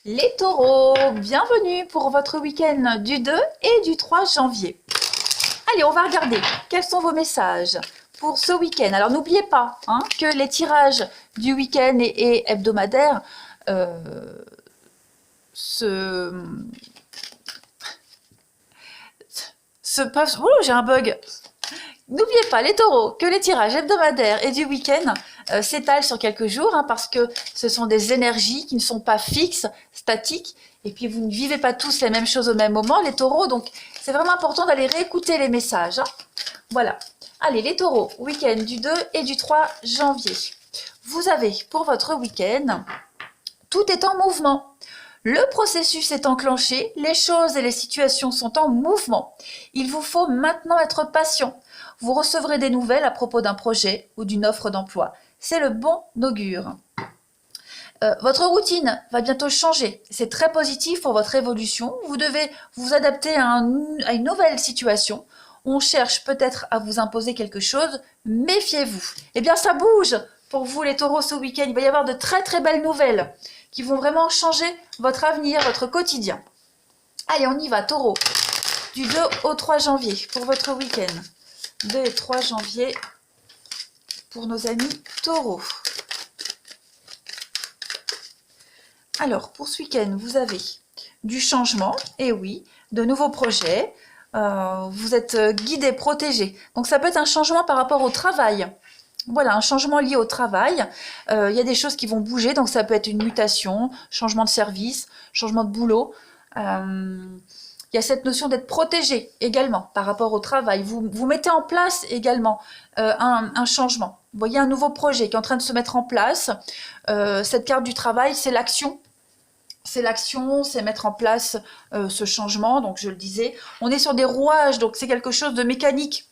Les taureaux, bienvenue pour votre week-end du 2 et du 3 janvier. Allez, on va regarder quels sont vos messages pour ce week-end. Alors n'oubliez pas que les tirages du week-end et hebdomadaires se passent... Oh, j'ai un bug. N'oubliez pas, les taureaux, que les tirages hebdomadaires et du week-end s'étalent sur quelques jours parce que ce sont des énergies qui ne sont pas fixes, statiques, et puis vous ne vivez pas tous les mêmes choses au même moment, les taureaux, donc c'est vraiment important d'aller réécouter les messages. Voilà. Allez, les taureaux, week-end du 2 et du 3 janvier. Vous avez pour votre week-end, tout est en mouvement. Le processus est enclenché, les choses et les situations sont en mouvement. Il vous faut maintenant être patient. Vous recevrez des nouvelles à propos d'un projet ou d'une offre d'emploi. C'est le bon augure. Votre routine va bientôt changer. C'est très positif pour votre évolution. Vous devez vous adapter à une nouvelle situation. On cherche peut-être à vous imposer quelque chose. Méfiez-vous. Eh bien, ça bouge pour vous les taureaux ce week-end. Il va y avoir de très très belles nouvelles qui vont vraiment changer votre avenir, votre quotidien. Allez, on y va, taureau. Du 2 au 3 janvier pour votre week-end. 2 et 3 janvier pour nos amis taureaux. Alors, pour ce week-end, vous avez du changement, et oui, de nouveaux projets. Vous êtes guidé, protégé. Donc, ça peut être un changement par rapport au travail. Voilà, un changement lié au travail. Il y a des choses qui vont bouger, donc ça peut être une mutation, changement de service, changement de boulot. Il y a cette notion d'être protégé également par rapport au travail. Vous mettez en place également un changement. Vous voyez un nouveau projet qui est en train de se mettre en place. Cette carte du travail, c'est l'action. C'est l'action, c'est mettre en place ce changement. Donc je le disais, on est sur des rouages, donc c'est quelque chose de mécanique.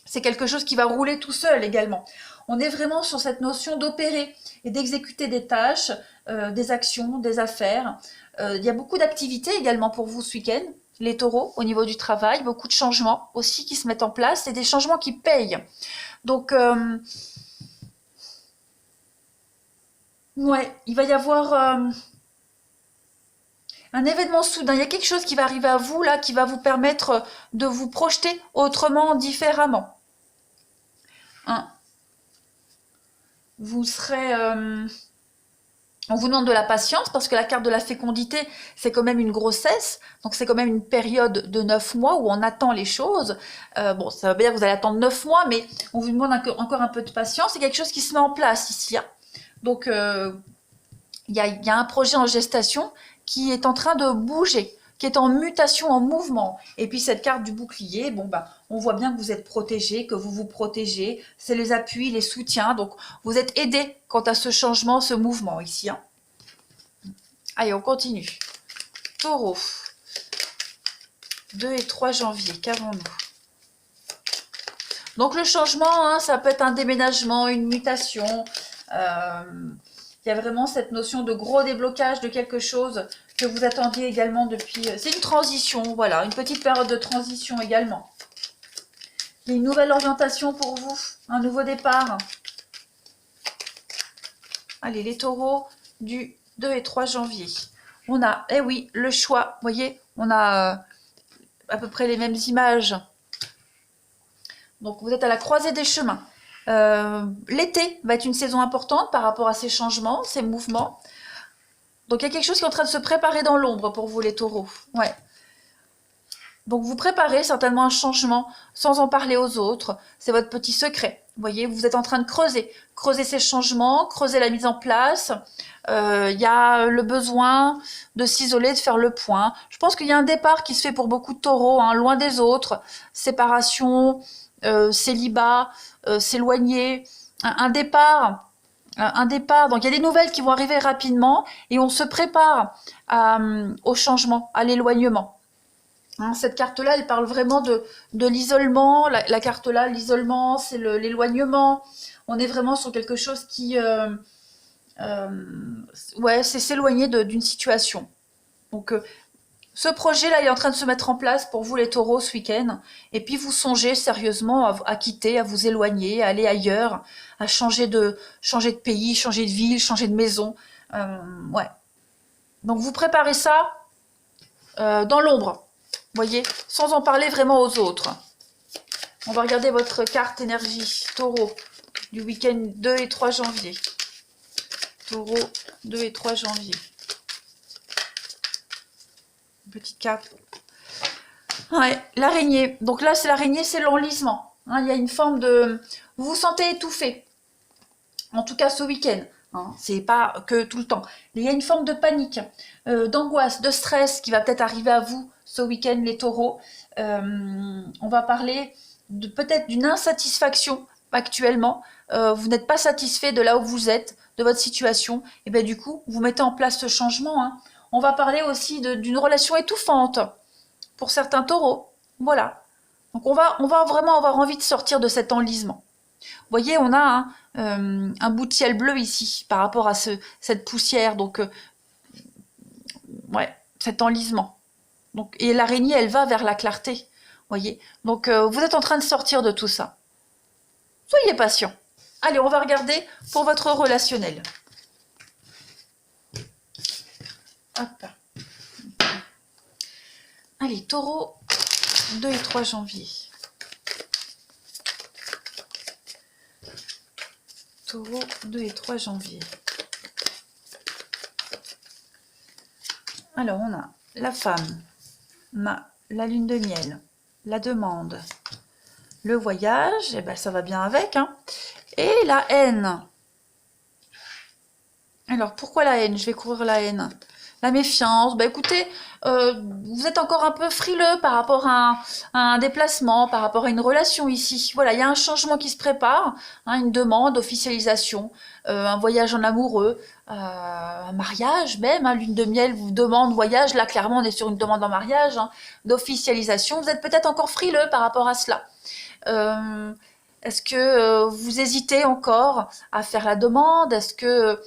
C'est quelque chose qui va rouler tout seul également. On est vraiment sur cette notion d'opérer et d'exécuter des tâches, des actions, des affaires. Il y a beaucoup d'activités également pour vous ce week-end, les taureaux, au niveau du travail. Beaucoup de changements aussi qui se mettent en place et des changements qui payent. Donc, ouais, il va y avoir un événement soudain. Il y a quelque chose qui va arriver à vous là, qui va vous permettre de vous projeter autrement, différemment. Vous serez... on vous demande de la patience parce que la carte de la fécondité, c'est quand même une grossesse. Donc c'est quand même une période de 9 mois où on attend les choses. Bon, ça veut pas dire que vous allez attendre 9 mois, mais on vous demande encore un peu de patience. C'est quelque chose qui se met en place ici. Donc il y a un projet en gestation qui est en train de bouger, qui est en mutation, en mouvement. Et puis cette carte du bouclier, bon bah, on voit bien que vous êtes protégé, que vous vous protégez. C'est les appuis, les soutiens. Donc vous êtes aidé quant à ce changement, ce mouvement ici. Allez, on continue. Taureau. 2 et 3 janvier, qu'avons-nous? Donc le changement, ça peut être un déménagement, une mutation. Il y a vraiment cette notion de gros déblocage de quelque chose que vous attendiez également depuis... C'est une transition, voilà, une petite période de transition également. Il y a une nouvelle orientation pour vous, un nouveau départ. Allez, les taureaux du 2 et 3 janvier. On a, eh oui, le choix, vous voyez, on a à peu près les mêmes images. Donc vous êtes à la croisée des chemins. L'été va être une saison importante par rapport à ces changements, ces mouvements. Donc il y a quelque chose qui est en train de se préparer dans l'ombre pour vous les taureaux. Ouais. Donc vous préparez certainement un changement sans en parler aux autres. C'est votre petit secret. Vous voyez, vous êtes en train de creuser ces changements, creuser la mise en place. Il y a le besoin de s'isoler, de faire le point. Je pense qu'il y a un départ qui se fait pour beaucoup de taureaux, loin des autres. Séparation, célibat, s'éloigner, un départ. Donc il y a des nouvelles qui vont arriver rapidement et on se prépare au changement, à l'éloignement. Cette carte-là, elle parle vraiment de l'isolement. La carte-là, l'isolement, c'est l'éloignement. On est vraiment sur quelque chose qui... ouais, c'est s'éloigner d'une situation. Donc, ce projet-là, il est en train de se mettre en place pour vous les taureaux ce week-end. Et puis, vous songez sérieusement à quitter, à vous éloigner, à aller ailleurs, à changer de pays, changer de ville, changer de maison. Ouais. Donc vous préparez ça dans l'ombre, voyez, sans en parler vraiment aux autres. On va regarder votre carte énergie, taureau, du week-end 2 et 3 janvier. Taureau, 2 et 3 janvier. Petite carte. Ouais, l'araignée. Donc là, c'est l'araignée, c'est l'enlisement. Hein, il y a une forme de... Vous vous sentez étouffé. En tout cas, ce week-end. Hein, c'est pas que tout le temps. Il y a une forme de panique, d'angoisse, de stress qui va peut-être arriver à vous ce week-end, les taureaux. On va parler peut-être d'une insatisfaction actuellement. Vous n'êtes pas satisfait de là où vous êtes, de votre situation. Et bien du coup, vous mettez en place ce changement. Hein. On va parler aussi d'une relation étouffante pour certains taureaux. Voilà. Donc on va vraiment avoir envie de sortir de cet enlisement. Vous voyez, on a un bout de ciel bleu ici par rapport à cette poussière. Donc, ouais, cet enlisement. Donc, et l'araignée, elle va vers la clarté. Vous voyez. Donc, vous êtes en train de sortir de tout ça. Soyez patient. Allez, on va regarder pour votre relationnel. Hop. Allez, taureau, 2 et 3 janvier. Taureau, 2 et 3 janvier. Alors, on a la femme, on a la lune de miel, la demande, le voyage, et ben ça va bien avec, hein, et la haine. Alors, pourquoi la haine? Je vais couvrir la haine. La méfiance, bah écoutez, vous êtes encore un peu frileux par rapport à un déplacement, par rapport à une relation ici. Voilà, il y a un changement qui se prépare, hein, une demande, officialisation, un voyage en amoureux, un mariage même, hein, lune de miel, vous demande voyage. Là, clairement, on est sur une demande en mariage, hein, d'officialisation. Vous êtes peut-être encore frileux par rapport à cela. Est-ce que vous hésitez encore à faire la demande? Est-ce que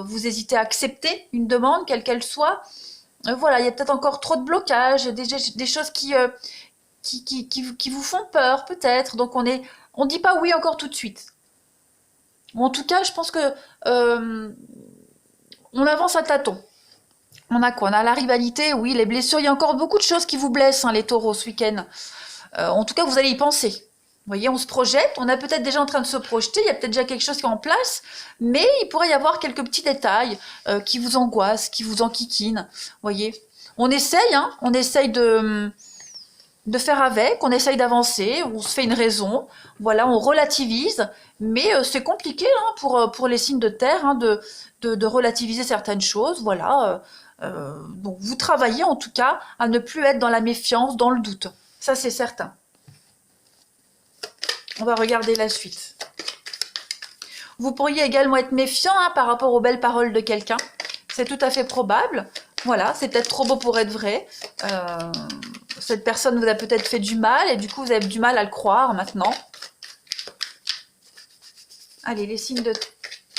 vous hésitez à accepter une demande, quelle qu'elle soit? Voilà, il y a peut-être encore trop de blocages, des choses qui vous font peur, peut-être. Donc, on dit pas oui encore tout de suite. Ou en tout cas, je pense que on avance à tâtons. On a quoi? On a la rivalité, oui, les blessures. Il y a encore beaucoup de choses qui vous blessent, hein, les taureaux, ce week-end. En tout cas, vous allez y penser. Vous voyez, on se projette, on est peut-être déjà en train de se projeter, il y a peut-être déjà quelque chose qui est en place, mais il pourrait y avoir quelques petits détails qui vous angoissent, qui vous enquiquinent. Vous voyez, on essaye, hein, on essaye de faire avec, on essaye d'avancer, on se fait une raison, voilà, on relativise, mais c'est compliqué, hein, pour les signes de terre, hein, de relativiser certaines choses, voilà. Donc vous travaillez en tout cas à ne plus être dans la méfiance, dans le doute, ça c'est certain. On va regarder la suite. Vous pourriez également être méfiant, hein, par rapport aux belles paroles de quelqu'un. C'est tout à fait probable. Voilà, c'est peut-être trop beau pour être vrai. Cette personne vous a peut-être fait du mal et du coup vous avez du mal à le croire maintenant. Allez, les signes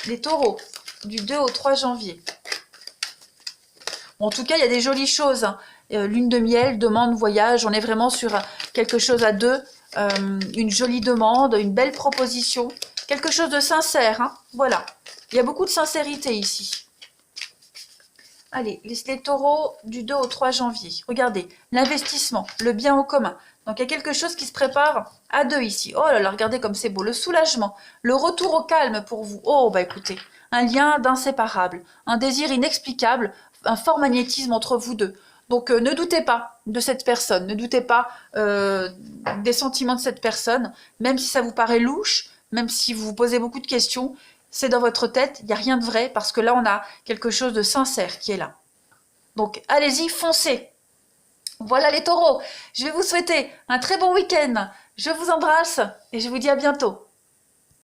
les taureaux, du 2 au 3 janvier. Bon, en tout cas, il y a des jolies choses, hein. Lune de miel, demande, voyage, on est vraiment sur quelque chose à deux. Une jolie demande, une belle proposition, quelque chose de sincère, hein. Voilà, il y a beaucoup de sincérité ici. Allez, les taureaux du 2 au 3 janvier, regardez, l'investissement, le bien en commun. Donc il y a quelque chose qui se prépare à deux ici. Oh là là, regardez comme c'est beau, le soulagement, le retour au calme pour vous. Oh bah écoutez, un lien d'inséparable, un désir inexplicable, un fort magnétisme entre vous deux. Donc ne doutez pas de cette personne, ne doutez pas des sentiments de cette personne, même si ça vous paraît louche, même si vous vous posez beaucoup de questions, c'est dans votre tête, il n'y a rien de vrai, parce que là on a quelque chose de sincère qui est là. Donc allez-y, foncez. Voilà les taureaux, je vais vous souhaiter un très bon week-end, je vous embrasse et je vous dis à bientôt.